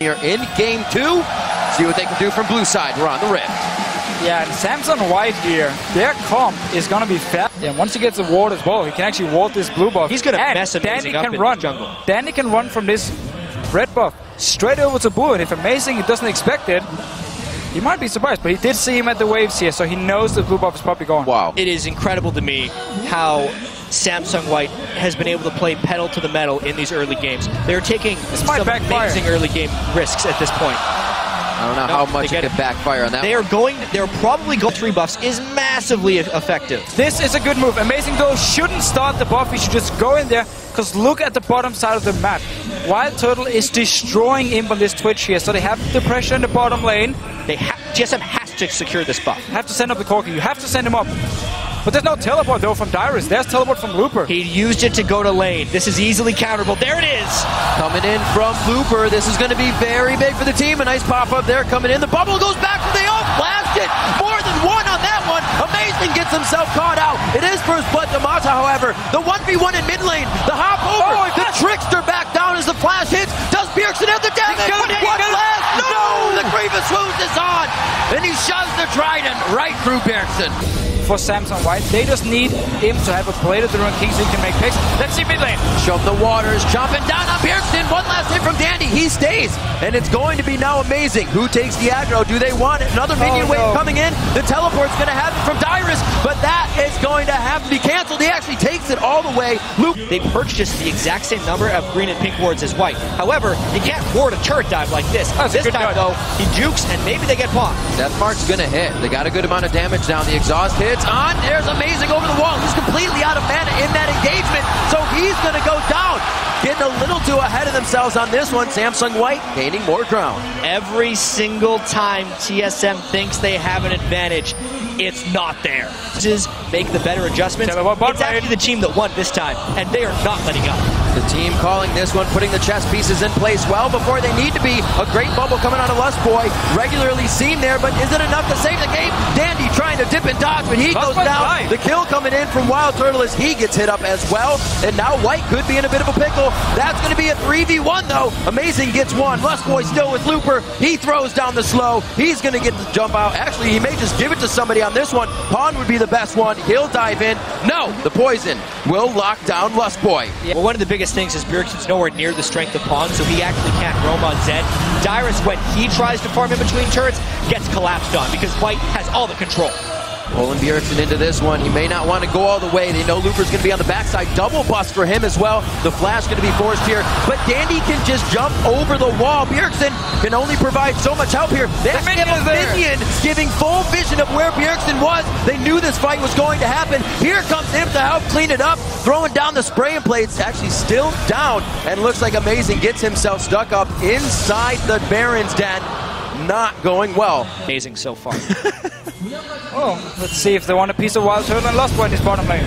Here in game 2, see what they can do from blue side. We're on the rift. Yeah, and Samsung White here, their comp is going to be fast. And once he gets the ward as well, he can actually ward this blue buff. He's going to mess Amazing up in the jungle. Danny can run from this red buff straight over to blue, and if Amazing doesn't expect it, he might be surprised, but he did see him at the waves here, so he knows the blue buff is probably going. Wow. It is incredible to me how Samsung White has been able to play pedal to the metal in these early games. They're taking some amazing early game risks at this point. I don't know how much it could backfire on that. They're probably going 3 buffs is massively effective. This is a good move. Amazing though shouldn't start the buff. He should just go in there, because look at the bottom side of the map. Wild Turtle is destroying Imp on this Twitch here, so they have the pressure in the bottom lane. TSM has to secure this buff. Have to send up the Corki. You have to send him up. But there's no teleport though from Dyrus. There's teleport from Looper. He used it to go to lane. This is easily counterable. There it is! Coming in from Looper. This is going to be very big for the team. A nice pop-up there coming in. The bubble goes back for the off. Blast it! More than one on that one. Amazing gets himself caught out. It is first blood to Mata, however. The 1v1 in mid lane. The hop over. The Trickster back down as the flash hits. Does Bjergsen have the damage? One blast! No! The Grievous Wound is on! And he shoves the Trident right through Bjergsen. For Samsung White, they just need him to have a play to the run king so he can make picks. Let's see mid lane. Show him the waters, chomping down on Bjergsen. One last hit from Dandy. He stays, and it's going to be now Amazing. Who takes the aggro? Do they want it? Another minion wave coming in. The teleport's going to happen from Dyrus, but that is going to have to be canceled. He actually takes it all the way. Luke. They purchased the exact same number of green and pink wards as White. However, you can't ward a turret dive like this. This time, though, he jukes, and maybe they get blocked. Death Mark's going to hit. They got a good amount of damage down. The exhaust hits on. There's Amazing over the wall. He's completely out of mana in that engagement, so he's going to go down. Getting a little too ahead of themselves on this one. Samsung White gaining more ground. Every single time TSM thinks they have an advantage, it's not there. Just make the better adjustments. It's actually the team that won this time, and they are not letting up. The team calling this one, putting the chess pieces in place well before they need to be. A great bubble coming out of Lust Boy, regularly seen there, but is it enough to save the game? Dandy trying to dip and dodge, but he goes down. The kill coming in from Wild Turtle as he gets hit up as well, and now White could be in a bit of a pickle. That's going to be a 3v1 though. Amazing gets one. Lust Boy still with Looper. He throws down the slow. He's going to get the jump out. Actually, he may just give it to somebody on this one. Pawn would be the best one. He'll dive in. No, the poison will lock down Lust Boy. Well, one of the biggest things is Bjergsen's nowhere near the strength of Pawn, so he actually can't roam on Zed. Dyrus, when he tries to farm in between turrets, gets collapsed on because White has all the control. Pulling Bjergsen into this one. He may not want to go all the way. They know Looper's going to be on the backside. Double bust for him as well. The flash going to be forced here. But Dandy can just jump over the wall. Bjergsen can only provide so much help here. They actually have a minion giving full vision of where Bjergsen was. They knew this fight was going to happen. Here comes him to help clean it up. Throwing down the spraying plates. Actually still down. And looks like Amazing gets himself stuck up inside the Baron's den. Not going well. Amazing so far. Oh, let's see if they want a piece of Wild Turtle and Lust Boy in his bottom lane.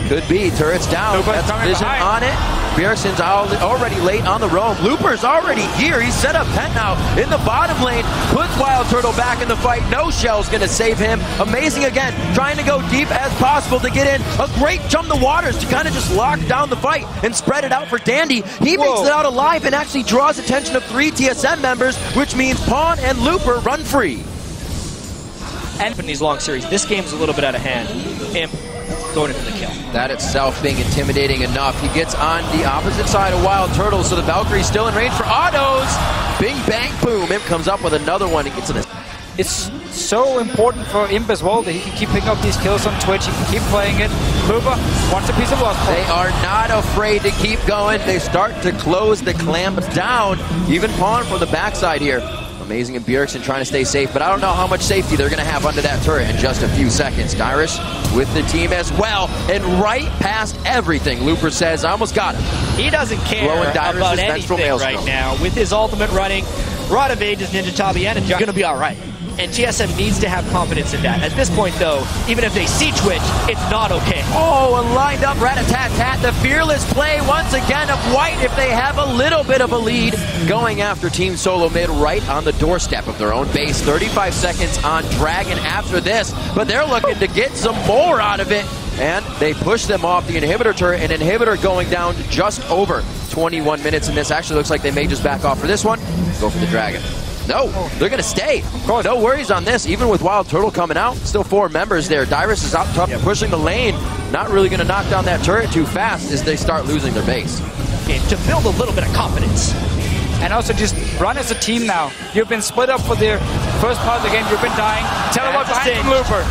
Could be. Turret's down. That's vision on it. Bjergsen's already late on the roam. Looper's already here. He's set up 10 now in the bottom lane. Puts Wild Turtle back in the fight. No shell's going to save him. Amazing again. Trying to go deep as possible to get in. A great jump the waters to kind of just lock down the fight and spread it out for Dandy. He makes it out alive and actually draws attention of 3 TSM members, which means Pawn and Looper run free. And in these long series, this game's a little bit out of hand. Imp going in for the kill. That itself being intimidating enough. He gets on the opposite side of Wild Turtle, so the Valkyrie's still in range for autos. Bing, bang, boom. Imp comes up with another one. He gets in. It's so important for Imp as well that he can keep picking up these kills on Twitch. He can keep playing it. Looper wants a piece of Lust Boy. They are not afraid to keep going. They start to close the clamps down. Even Pawn from the backside here. Amazing and Bjergsen trying to stay safe, but I don't know how much safety they're going to have under that turret in just a few seconds. Dyrus with the team as well, and right past everything. Looper says, I almost got him. He doesn't care about anything right now. With his ultimate running, Rod of Ages, Ninja Tabi, and going to be all right. And TSM needs to have confidence in that. At this point, though, even if they see Twitch, it's not okay. Oh, a lined up rat-a-tat-tat. The fearless play once again of White if they have a little bit of a lead. Going after Team Solo Mid right on the doorstep of their own base. 35 seconds on Dragon after this, but they're looking to get some more out of it. And they push them off the inhibitor turret. An inhibitor going down just over 21 minutes in this. Actually looks like they may just back off for this one. Go for the dragon. No, they're going to stay. No worries on this. Even with Wild Turtle coming out, still 4 members there. Dyrus is out top, pushing the lane. Not really going to knock down that turret too fast as they start losing their base. To build a little bit of confidence. And also just run as a team now. You've been split up for the first part of the game. You've been dying. Tell about behind from Looper.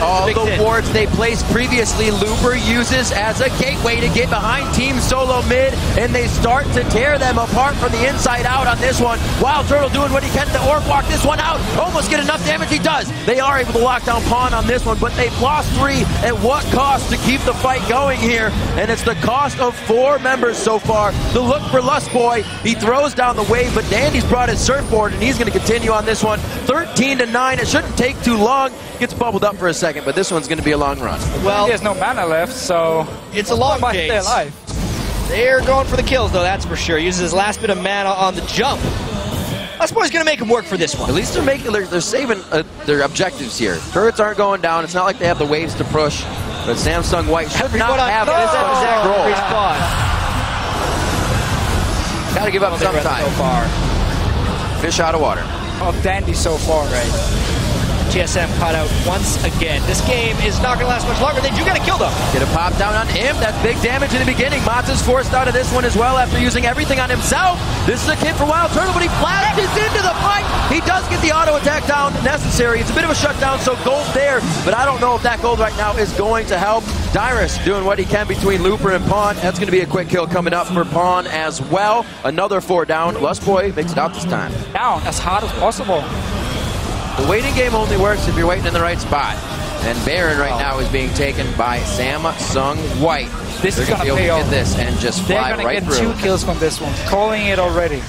All the wards they placed previously, Looper uses as a gateway to get behind Team Solo mid, and they start to tear them apart from the inside out on this one. Wild Turtle doing what he can to orb walk this one out. Almost get enough damage. He does. They are able to lock down Pawn on this one, but they've lost 3. At what cost to keep the fight going here? And it's the cost of 4 members so far. The look for Lust Boy. He throws down the wave, but Dandy's brought his surfboard, and he's going to continue on this one. 13-9. It shouldn't take too long. Gets bubbled up for a second, but this one's going to be a long run. Well, he has no mana left, so it's a long chase. Stay alive. They're going for the kills, though, that's for sure. Uses his last bit of mana on the jump. Lust Boy's going to make him work for this one. At least they're saving their objectives here. Turrets aren't going down. It's not like they have the waves to push, but Samsung White should not have this exact role. Got to give up some time. So far. Fish out of water. Oh, Dandy so far. Right. TSM caught out once again. This game is not going to last much longer. They do get a kill, though. Get a pop down on him. That's big damage in the beginning. Mata's forced out of this one as well after using everything on himself. This is a kid for Wild Turtle, but he flashes into the fight. He does get the auto attack down necessary. It's a bit of a shutdown, so gold there, but I don't know if that gold right now is going to help. Dyrus doing what he can between Looper and Pawn. That's going to be a quick kill coming up for Pawn as well. Another 4 down. Lust Boy makes it out this time. Down as hard as possible. The waiting game only works if you're waiting in the right spot. And Baron right now is being taken by Samsung White. This is going to pay off. This and just fly right through. They're going to get 2 kills from this one. Calling it already.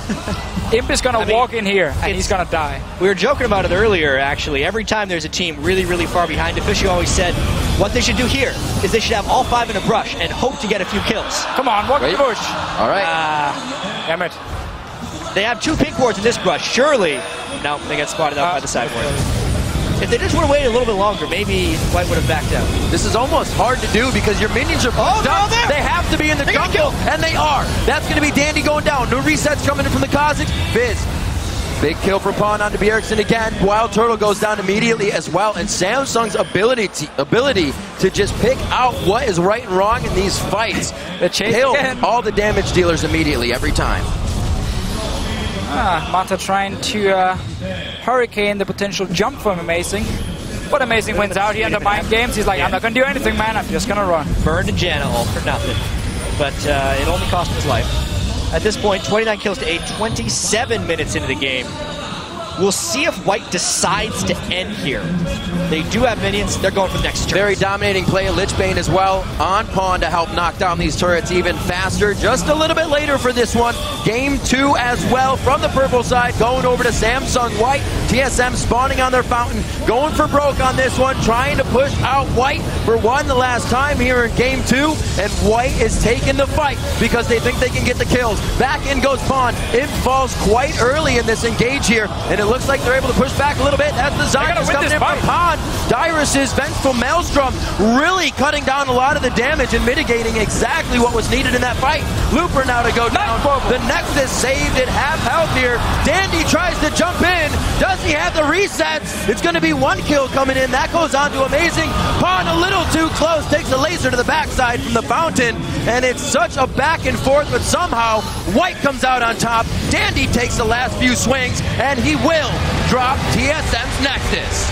Imp is going to walk in here, and he's going to die. We were joking about it earlier, actually. Every time there's a team really, really far behind, Official always said what they should do here is they should have all 5 in a brush and hope to get a few kills. Come on, walk the bush. All right. Damn it. They have 2 pink wards in this brush. Surely. No, they get spotted out by the side ward. If they just would have waited a little bit longer, maybe White would have backed out. This is almost hard to do because your minions are up. They have to be in the jungle, and they are. That's going to be Dandy going down. No resets coming in from the Kazakhs. Fizz. Big kill for Pawn onto Bjergsen again. Wild Turtle goes down immediately as well, and Samsung's ability to just pick out what is right and wrong in these fights. Kill all the damage dealers immediately every time. Mata trying to hurricane the potential jump from Amazing. But Amazing wins out here in the mind games. He's like, I'm not going to do anything, man. I'm just going to run. Burned Janna all for nothing. But it only cost him his life. At this point, 29 kills to 8, 27 minutes into the game. We'll see if White decides to end here. They do have minions. They're going for the next turn. Very dominating play of Lichbane as well on Pawn to help knock down these turrets even faster. Just a little bit later for this one. Game 2 as well from the purple side. Going over to Samsung White. TSM spawning on their fountain. Going for broke on this one. Trying to push out White for one the last time here in Game 2. And White is taking the fight because they think they can get the kills. Back in goes Pawn. It falls quite early in this engage here. And it looks like they're able to push back a little bit. That's the Zarya coming in from Pawn. Dyrus's Vengeful Maelstrom really cutting down a lot of the damage and mitigating exactly what was needed in that fight. Looper now to go down. The Nexus saved at half health here. Dandy tries to jump in. Does he have the resets? It's going to be 1 kill coming in. That goes on to Amazing. Pawn a little too close. Takes a laser to the backside from the fountain. And it's such a back and forth, but somehow White comes out on top. Dandy takes the last few swings, and he will drop TSM's Nexus.